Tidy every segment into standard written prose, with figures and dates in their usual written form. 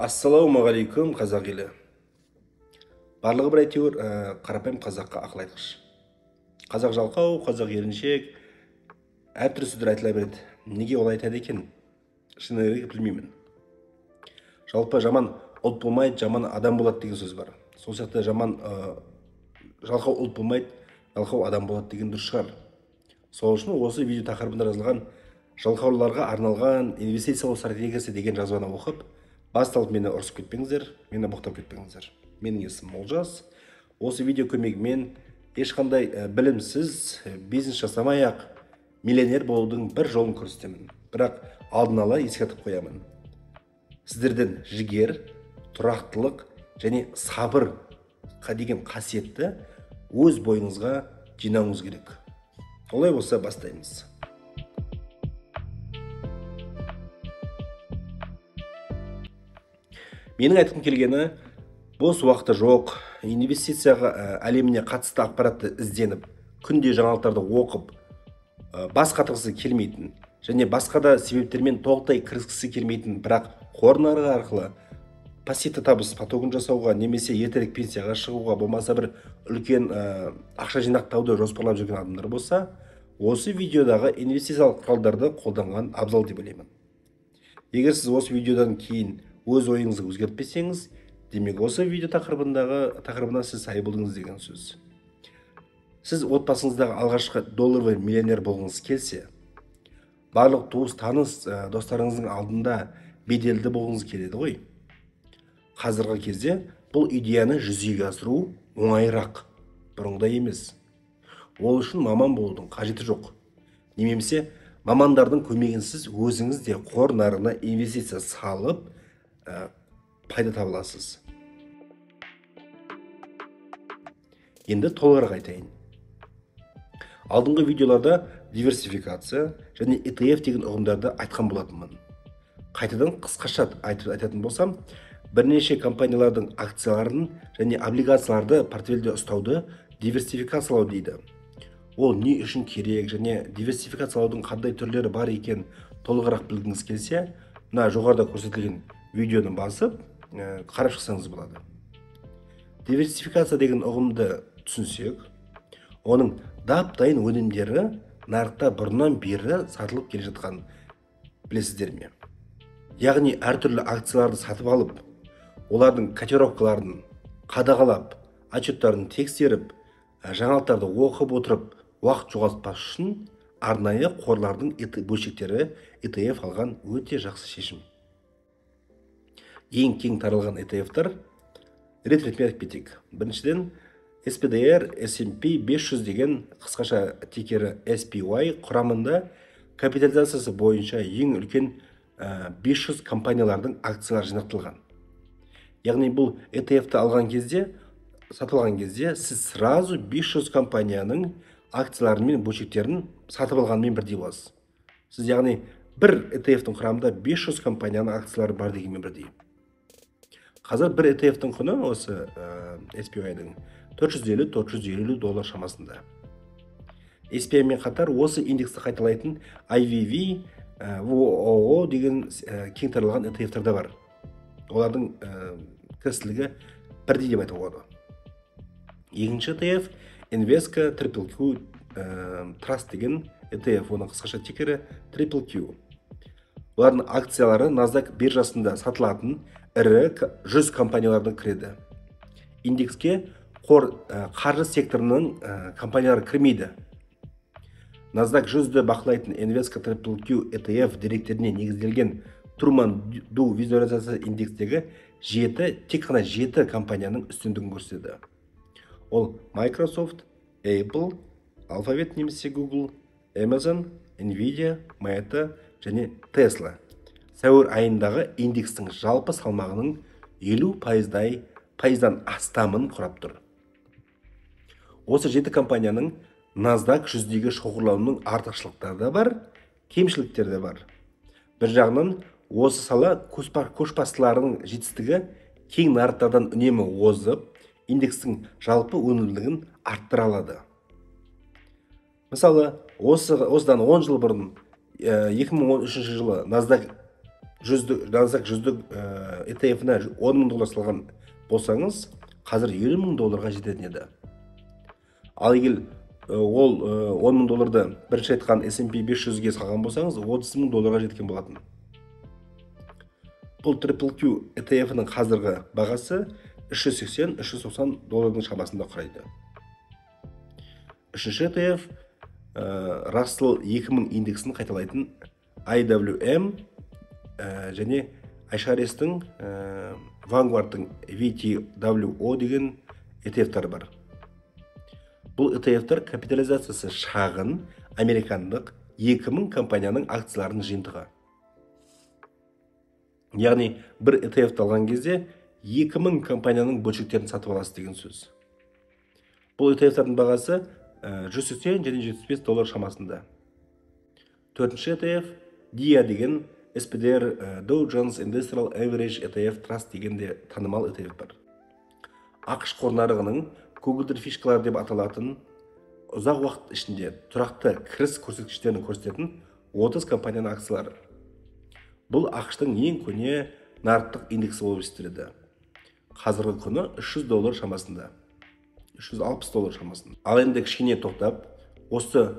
Ассалаумағалейкум қазақ елі. Барлығы бір әйтеуір қарапайым қазаққа ақыл айтқыш. Қазақ жалқау, қазақ еріншек, әртүрлі сөздер айтыла береді. Неге олай айтады екен? Шыны керек білмеймін. Жалпы жаман ұлт болмайды, жаман адам болады деген сөз бар. Сол сияқты жалқау ұлт болмайды, жалқау адам болады деген дұрыс шығар. Сол үшін осы видео тақырыбында жазылған жалқауларға арналған инвестициялау стратегиясы деген жазбаны оқып, басталып мені ұрысып кетпеңіздер, мені боқтап кетпеңіздер. Менің есімім Олжас. Осы видео көмегімен ешқандай білімсіз бизнес жасамай-ақ миллионер болудың бір жолын көрсетемін. Бірақ алдын ала ескертіп қоямын. Сіздерден жігер, тұрақтылық және сабырға деген қасиетті өз бойыңызға жинауыңыз керек. Олай болса бастаймыз. Менің айтқым келгені, бос уақыты жоқ, инвестицияға әлеміне қатысты ақпаратты ізденіп, күнде жаңалықтарды оқып, бас қатырғысы келмейтін және басқа да себептермен толықтай кіріскісі келмейтін, бірақ қор нарығы арқылы пассивті табыс потогын жасауға немесе ертерек пенсияға шығуға, болмаса бір үлкен ақша жинақтауды жоспарлап жүрген адамдар болса, осы видеодағы инвестициялық құралдарды қолданған абзал деп ойлаймын. Егер сіз осы видеодан кейін өз ойыңызды өзгертпесеңіз, демек осы видео тақырыбына сіз сай болдыңыз деген сөз. Сіз отбасыңыздағы алғашқы доллары миллионер болғыңыз келсе, барлық туыс таныс достарыңыздың алдында беделді болғыңыз келеді ғой. Қазіргі кезде бұл идеяны жүзеге асыру оңайырақ, бұрынғыдай емес. Ол үшін маман болудың қажеті жоқ. Немесе мамандардың көмегінсіз өзіңіз де қор нарығына инвестиция салып, пайда табыласыз. Енді толығырақ айтайын. Алдыңғы видеоларда диверсификация және ETF деген ұғымдарды айтқан болатынмын. Қайтадан қысқаша айтатын болсам, бірнеше компаниялардың акцияларын және облигацияларды портфельде ұстауды диверсификациялау дейді. Ол не үшін керек және диверсификациялаудың қандай түрлері бар екен толығырақ білгіңіз келсе, мына жоғарыда көрсетілген видеоны басып, қарап шықсаңыз болады. Диверсификация деген ұғымды түсінсек, оның дайын өнімдері нарықта бұрыннан бері сатылып келе жатқан білесіздер ме? Яғни әртүрлі акцияларды сатып алып, олардың котировкаларын қадағалап, отчеттарын тексеріп, жаңалықтарды оқып отырып, уақыт жоғалтпас үшін арнайы қорлардың бөлшектері ETF алған өте жақсы шешім. Ең кең таралған ETF-тар ретімен айтып кетейік. Біріншіден, SPDR S&P 500 деген қысқаша тикері SPY құрамында капитализациясы бойынша ең үлкен 500 компаниялардың акциялары жинақталған. Яғни бұл ETF-ті алған кезде, сатып алған кезде, сіз сразу 500 компанияның акциялары мен бөлшектерін сатып алғанмен бірдей боласыз. Сіз яғни бір ETF-тің құрамында 500 компанияның акциялары бар дегенмен бірдей. Қазір бір ETF-тің құны осы SPY-дің $450 шамасында. SPY-мен қатар осы индексті қайталайтын IVV, VOO деген кең таралған ETF-тар да бар. Олардың кірістілігі бірдей деп айтуға болады. Екінші ETF Invesco QQQ Trust деген ETF, оның қысқаша тикері QQQ. Олардың акциялары NASDAQ биржасында сатылатын ірі 100 компаниялардың кіреді. Индекске қаржы секторының компаниялары кірмейді. NASDAQ 100-ді бақылайтын Invesco QQQ ETF деректеріне негізделген Truman Do визуализация индекстегі тек қана 7 компанияның үстемдігін көрсетеді. Ол Microsoft, Apple, Alphabet немесе Google, Amazon, Nvidia, Meta және Tesla. Сәуір айындағы индекстің жалпы салмағының 50%-дан астамын құрап тұр. Осы 7 компанияның NASDAQ 100-дегі шоғырлануының артықшылықтары да бар, кемшіліктері де бар. Бір жағынан, осы сала көшбасшыларының жетістігі кең нарықтардан үнемі озып, индекстің жалпы өнімділігін арттыра алады. Мысалы, осыдан 10 жыл бұрын 2013 жылы NASDAQ жүздік ETF-на 10 мың доллар салған болсаңыз, қазір 50 мың долларға жететін еді. Ал егер ол 10 мың долларды бірінші айтқан S&P 500-ге салған болсаңыз, 30 мың долларға жеткен болатын. Бұл QQQ ETF-ның қазіргі бағасы 380-390 доллардың шамасында құрайды. Үшінші ETF Russell 2000 индексін қайталайтын IWM және iShares-тің Vanguard-тың VTWO деген ETF-тар бар. Бұл ETF-тар капитализациясы шағын американдық 2000 компанияның акцияларының жиынтығы. Яғни бір ETF-ті алған кезде 2000 компанияның бөлшектерін сатып аласыз деген сөз. Бұл ETF-тардың бағасы 180 және 75 доллар шамасында. Төртінші ETF DIA деген SPDR Dow Jones Industrial Average ETF Trust деген де танымал ETF бар. ақш қор нарығының көгілдір фишкалар деп аталатын ұзақ уақыт ішінде тұрақты кіріс көрсеткіштерін көрсететін 30 компанияның акциялары. Бұл ақштың ең көне нарықтық индексі болып есептеледі. Қазіргі күні 300 доллар шамасында. 360 доллар шамасында. Ал енді кішкене тоқтап, осы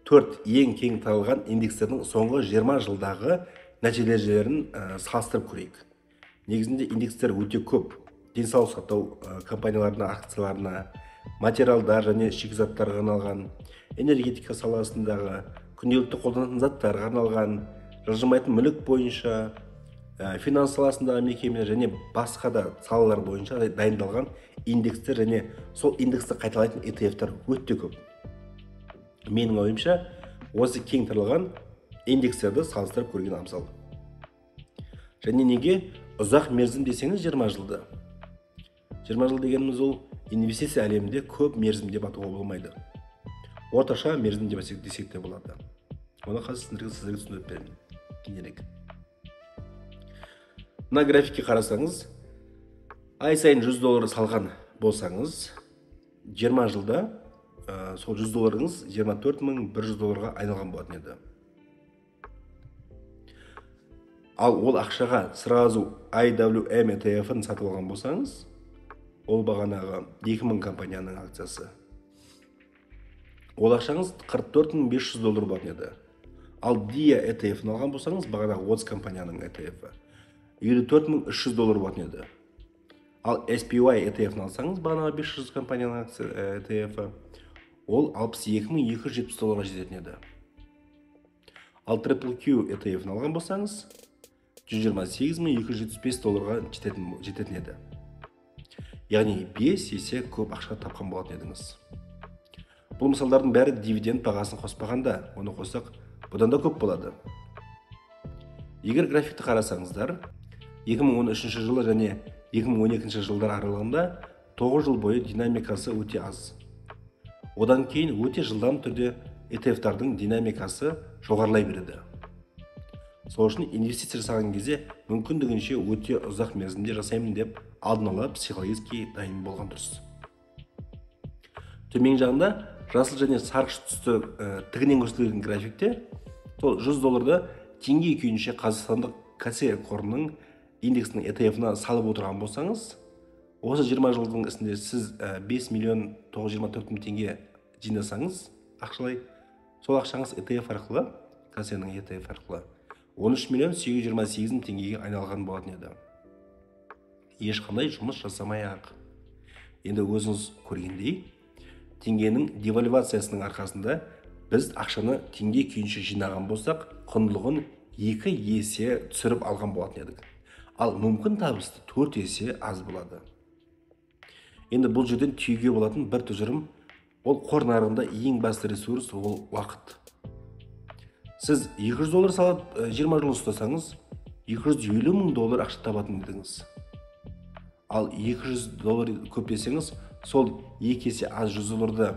4 ең кең таралған индекстердің соңғы 20 жылдағы нәтижелерін салыстырып көрейік. Негізінде индекстер өте көп. Денсаулық сақтау компанияларына, акцияларына, материалдар және шикізаттарға арналған, энергетика саласындағы, күнделікті қолданатын заттарға арналған, жылжымайтын мүлік бойынша, финанс саласындағы мекемелер және басқа да салалар бойынша дайындалған индекстер және сол индексті қайталайтын ETF-тар өте көп. Менің ойымша, осы кең таралған индекстерді салыстырып көрген абзал. Және неге ұзақ мерзім десеңіз 20 жылды. 20 жыл дегеніміз ол инвестиция әлемінде көп мерзім деп атауға болмайды. Орташа мерзім деп десек те болады. Оны қазір сіздерге түсіндіріп беремін. Кеңірек. Мына графикке қарасаңыз, ай сайын 100 доллар салған болсаңыз, 20 жылда сол 100 долларыңыз 24.100 долларға айналған болатын еді. Ал ол ақшаға сразу IWM ETF-ін сатып алған болсаңыз, ол бағанағы 2000 компанияның акциясы. Ол ақшаңыз 44.500 доллар болатын еді. Ал DIA ETF-ін алған болсаңыз, бағанағы 30 компанияның ETF-і 54.300 доллар болатын еді. Ал SPY ETF-ін алсаңыз, бағанағы 500 компанияның ETF-і ол 62.270 долларға жететін еді. Ал QQQ ETF-ін алған болсаңыз, 128.275 долларға жететін еді. Яғни 5 есе көп ақша тапқан болатын едіңіз. Бұл мысалдардың бәрі дивиденд бағасын қоспағанда, оны қоссақ, бұдан да көп болады. Егер графикті қарасаңыздар, 2013 жылы және 2012 жылдар аралығында 9 жыл бойы динамикасы өте аз. Одан кейін өте жылдам түрде ETF-тардың динамикасы жоғарылай береді. Сол үшін инвестиция жасаған кезде мүмкіндігінше өте ұзақ мерзімде жасаймын деп алдын ала психологически дайын болған дұрыс. Төмен жағында жасыл және сарғыш түсті тігінен көрсетілген графикте сол 100 долларды теңге күйінше Қазақстандық кассе қорының индексінің ETF-на салып отырған болсаңыз, осы 20 жылдың ішінде сіз 5.924.000 теңге жинасаңыз, ақшалай, сол ақшаңыз ETF арқылы, кассенің ETF арқылы 13.728.000 теңгеге айналған болатын еді. Ешқандай жұмыс жасамай-ақ. Енді өзіңіз көргендей, теңгенің девальвациясының арқасында біз ақшаны теңге күйінше жинаған болсақ, құндылығын 2 есе түсіріп алған болатын едік. Ал мүмкін табысты 4 есе аз болады. Енді бұл жерден түйге болатын бір тұжырым, ол қор нарығында ең басты ресурс ол уақыт. Сіз 200 доллар салып 20 жыл ұстасаңыз, 250.000 доллар ақша табатын едіңіз. Ал 200 доллар көп десеңіз, сол 2 есе аз 100 долларды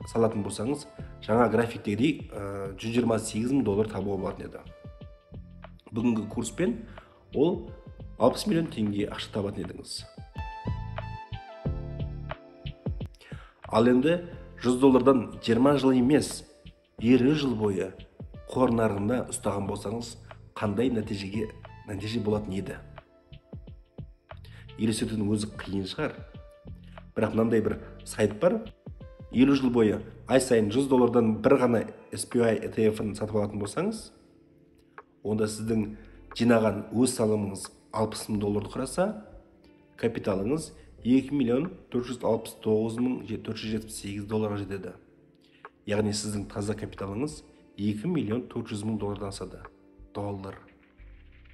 салатын болсаңыз, жаңа графиктегідей 128.000 доллар табуға болатын еді. Бүгінгі курспен ол 60 миллион теңге ақша табатын едіңіз. Ал енді 100 доллардан 20 жыл емес, 20 жыл бойы қор нарығында ұстаған болсаңыз, қандай нәтижеге нәтиже болатын еді. Елестетудің өзі қиын шығар. Бірақ мынандай бір сайт бар. 50 жыл бойы ай сайын $100 бір ғана SPY ETF-ін сатып алатын болсаңыз, онда сіздің жинаған өз салымыңыз $60,000 құраса, капиталыңыз $2,469,478 жетеді. Яғни сіздің таза капиталыңыз $2,400,000 асады.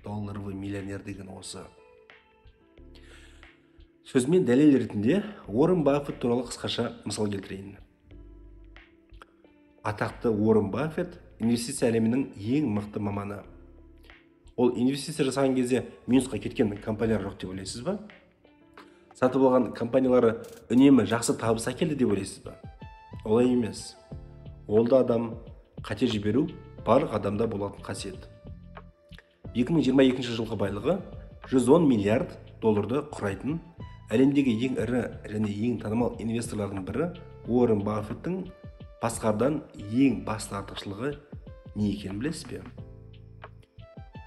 Долларовый миллионер деген осы. Сөзмен дәлел ретінде Уоррен Баффет туралы қысқаша мысал келтірейін. Атақты Уоррен Баффет инвестиция әлемінің ең мықты маманы. Ол инвестиция жасаған кезде минусқа кеткен компаниялар жоқ деп ойлайсыз ба? Сатып алған компаниялары үнемі жақсы табыс әкелді деп ойлайсыз ба? Олай емес. Ол да адам, қате жіберу барлық адамда болатын қасиет. 2022 жылғы байлығы $110 миллиард құрайтын әлемдегі ең ірі және ең танымал инвесторлардың бірі Уоррен Баффеттің басқардан ең басты артықшылығы не екенін білесіз бе?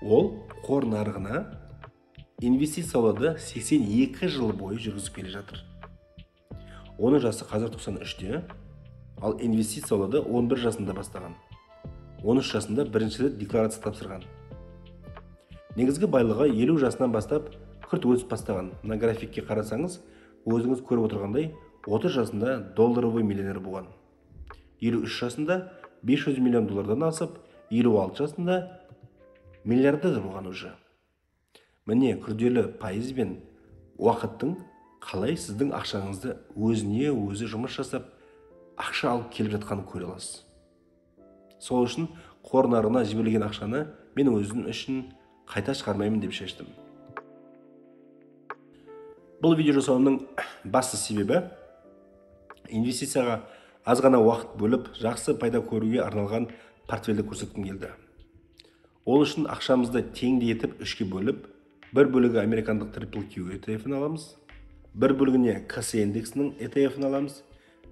Ол қор нарығына инвестициялауды 82 жыл бойы жүргізіп келе жатыр. Оның жасы қазір 93-те, ал инвестициялауды 11 жасында бастаған. 13 жасында бірінші рет декларация тапсырған. Негізгі байлығы 50 жасынан бастап күрт өсіп бастаған. Мына графикке қарасаңыз, өзіңіз көріп отырғандай, 30 жасында долларовый миллионер болған. 53 жасында $500 миллион асып, 56 жасында миллиардер болған уже. Міне күрделі пайыз бен уақыттың қалай сіздің ақшаңызды өзіне өзі жұмыс жасап, ақша алып келіп жатқанын көре аласыз. Сол үшін қор нарығына жіберілген ақшаны мен өзім үшін қайта шығармаймын деп шештім. Бұл видео жасауымның басты себебі инвестицияға аз ғана уақыт бөліп, жақсы пайда көруге арналған портфельді көрсеткім келді. Ол үшін ақшамызды теңдей етіп үшке бөліп, бір бөлігі американдық TQQQ ETF-ін аламыз, бір бөлігіне KC индексінің ETF-ін аламыз,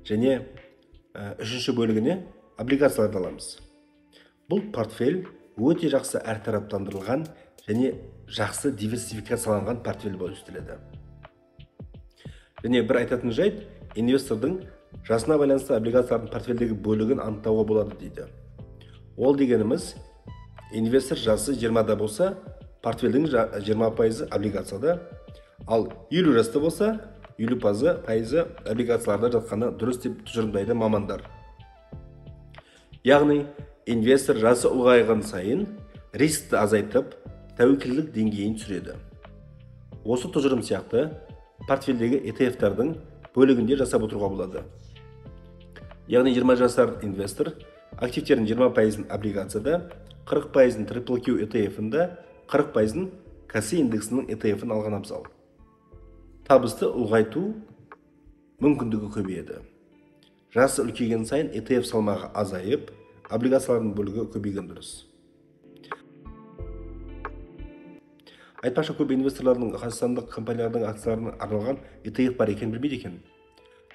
және үшінші бөлігіне облигацияларды аламыз. Бұл портфель өте жақсы әртараптандырылған және жақсы диверсификацияланған портфель болып есептеледі. Және бір айтатын жайт, инвестордың жасына байланысты облигациялардың портфельдегі бөлігін анықтауға болады дейді. Ол дегеніміз, инвестор жасы 20-да болса, портфельдің 20% облигацияда, ал 50 жаста болса, 50% облигацияларда жатқаны дұрыс деп тұжырымдайды мамандар. Яғни, инвестор жасы ұлғайған сайын рискті азайтып, тәуекелдік деңгейін түсіреді. Осы тұжырым сияқты портфельдегі ETF-тардың бөлігінде жасап отыруға болады. Яғни 20 жасар инвестор активтердің 20% облигацияда, 40% TQQQ ETF-інде, 40% KC индексінің ETF-ін алған абзал. Табысты ұлғайту мүмкіндігі көбейеді. Жасы үлкейген сайын ETF салмағы азайып, облигациялардың бөлігі көбейген дұрыс. Айтпақшы көп инвесторлардың қазақстандық компаниялардың акцияларына арналған ETF бар екенін білмейді екен.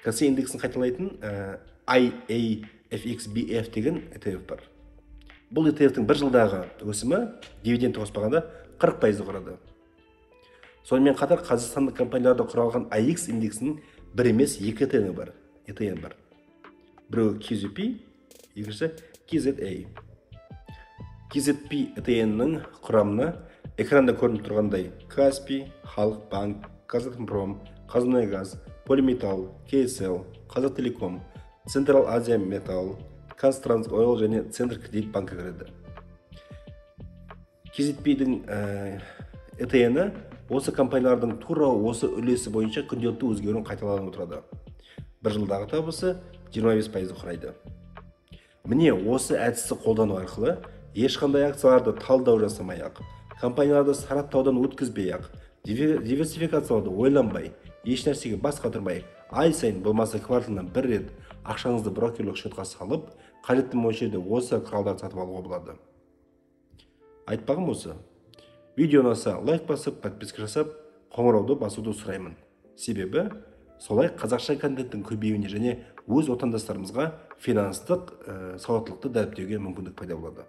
KC индексін қайталайтын IAFXBF деген ETF бар. Бұл ETF-тің бір жылдағы өсімі дивиденд қоспағанда 40% құрады. Сонымен қатар қазақстандық компанияларда құралған AX индексінің бір емес екі ETF бар. Біреуі KZP, екіншісі KZA. KZP ETF-нің құрамына экранда көрініп тұрғандай Каспий, Халық банк, Казатомпром, Қазмұнайгаз, Полиметалл, KSL, Қазақтелеком, Централ Азия Металл, Қазтрансойл және Центр кредит банкі кіреді. KZP-дің ETF-ні осы компаниялардың тура осы үлесі бойынша күнделікті өзгеруін қайталанып отырады. Бір жылдағы табысы 25% құрайды. Міне осы әдісті қолдану арқылы ешқандай акцияларды талдау жасамай-ақ, компанияларды сараптаудан өткізбей-ақ, диверсификациялауды ойланбай, еш нәрсеге бас қатырмай, ай сайын болмаса кварталынан бір рет ақшаңызды брокерлік шотқа салып, қажетті мөлшерде осы құралдарды сатып алуға болады. Айтпағым осы. Видео ұнаса лайк басып, подписка жасап, қоңырауды басуды сұраймын. Себебі солай қазақша контенттің көбеюіне және өз отандастарымызға финанстық сауаттылықты дәріптеуге мүмкіндік пайда болады.